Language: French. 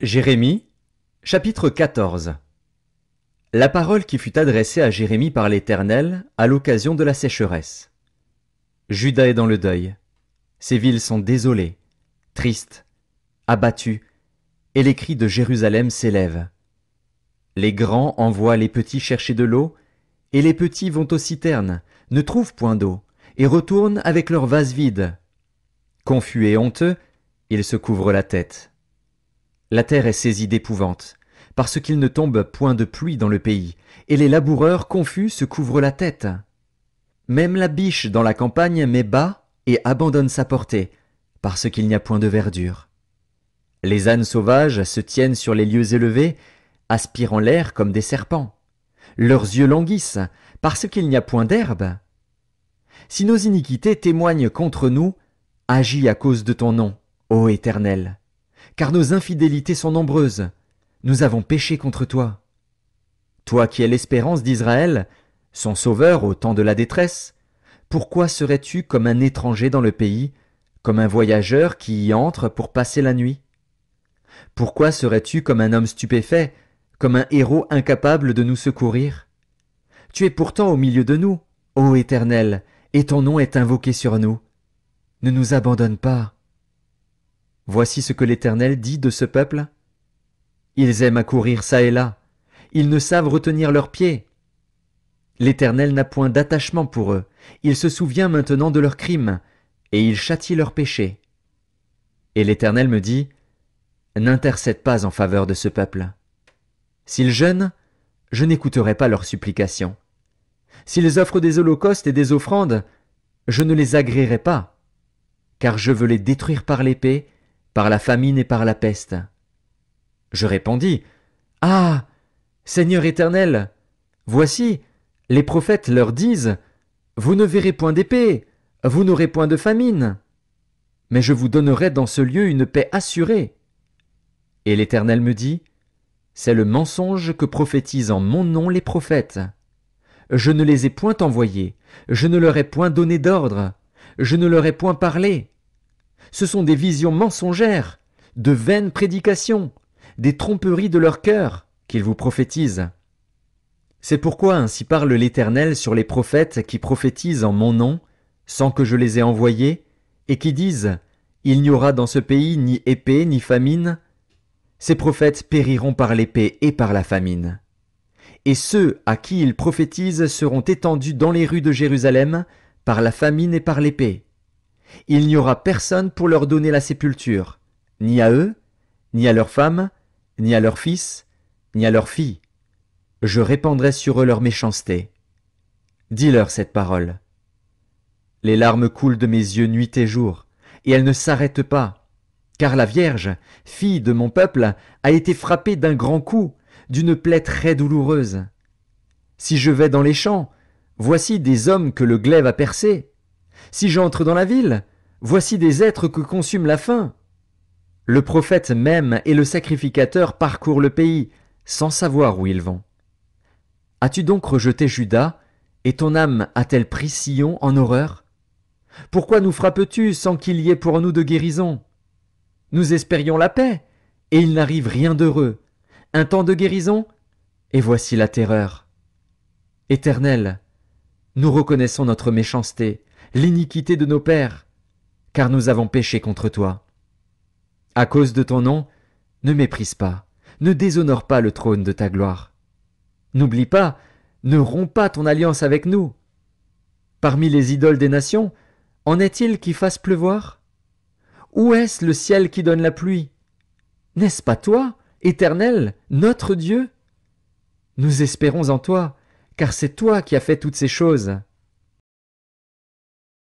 Jérémie, chapitre 14. La parole qui fut adressée à Jérémie par l'Éternel à l'occasion de la sécheresse. Juda est dans le deuil. Ses villes sont désolées, tristes, abattues, et les cris de Jérusalem s'élèvent. Les grands envoient les petits chercher de l'eau, et les petits vont aux citernes, ne trouvent point d'eau, et retournent avec leurs vases vides. Confus et honteux, ils se couvrent la tête. La terre est saisie d'épouvante, parce qu'il ne tombe point de pluie dans le pays, et les laboureurs confus se couvrent la tête. Même la biche dans la campagne met bas et abandonne sa portée, parce qu'il n'y a point de verdure. Les ânes sauvages se tiennent sur les lieux élevés, aspirant l'air comme des serpents. Leurs yeux languissent, parce qu'il n'y a point d'herbe. Si nos iniquités témoignent contre nous, agis à cause de ton nom, ô Éternel. Car nos infidélités sont nombreuses, nous avons péché contre toi. Toi qui es l'espérance d'Israël, son sauveur au temps de la détresse, pourquoi serais-tu comme un étranger dans le pays, comme un voyageur qui y entre pour passer la nuit? Pourquoi serais-tu comme un homme stupéfait, comme un héros incapable de nous secourir? Tu es pourtant au milieu de nous, ô Éternel, et ton nom est invoqué sur nous. Ne nous abandonne pas. Voici ce que l'Éternel dit de ce peuple. Ils aiment à courir çà et là, ils ne savent retenir leurs pieds. L'Éternel n'a point d'attachement pour eux, il se souvient maintenant de leurs crimes, et il châtie leurs péchés. Et l'Éternel me dit, n'intercède pas en faveur de ce peuple. S'ils jeûnent, je n'écouterai pas leurs supplications. S'ils offrent des holocaustes et des offrandes, je ne les agréerai pas, car je veux les détruire par l'épée, par la famine et par la peste. Je répondis, ah, Seigneur Éternel, voici, les prophètes leur disent, vous ne verrez point d'épée, vous n'aurez point de famine, mais je vous donnerai dans ce lieu une paix assurée. Et l'Éternel me dit, c'est le mensonge que prophétisent en mon nom les prophètes. Je ne les ai point envoyés, je ne leur ai point donné d'ordre, je ne leur ai point parlé. Ce sont des visions mensongères, de vaines prédications, des tromperies de leur cœur qu'ils vous prophétisent. C'est pourquoi ainsi parle l'Éternel sur les prophètes qui prophétisent en mon nom, sans que je les ai envoyés, et qui disent « Il n'y aura dans ce pays ni épée ni famine ». Ces prophètes périront par l'épée et par la famine. Et ceux à qui ils prophétisent seront étendus dans les rues de Jérusalem par la famine et par l'épée. Il n'y aura personne pour leur donner la sépulture, ni à eux, ni à leurs femmes, ni à leurs fils, ni à leurs filles. Je répandrai sur eux leur méchanceté. Dis-leur cette parole. Les larmes coulent de mes yeux nuit et jour, et elles ne s'arrêtent pas, car la Vierge, fille de mon peuple, a été frappée d'un grand coup, d'une plaie très douloureuse. Si je vais dans les champs, voici des hommes que le glaive a percés. Si j'entre dans la ville, voici des êtres que consume la faim. Le prophète même et le sacrificateur parcourent le pays, sans savoir où ils vont. As-tu donc rejeté Juda, et ton âme a-t-elle pris Sion en horreur? Pourquoi nous frappes-tu sans qu'il y ait pour nous de guérison? Nous espérions la paix, et il n'arrive rien d'heureux. Un temps de guérison, et voici la terreur. Éternel, nous reconnaissons notre méchanceté, l'iniquité de nos pères, car nous avons péché contre toi. À cause de ton nom, ne méprise pas, ne déshonore pas le trône de ta gloire. N'oublie pas, ne romps pas ton alliance avec nous. Parmi les idoles des nations, en est-il qui fassent pleuvoir? Où est-ce le ciel qui donne la pluie? N'est-ce pas toi, Éternel, notre Dieu? Nous espérons en toi, car c'est toi qui as fait toutes ces choses.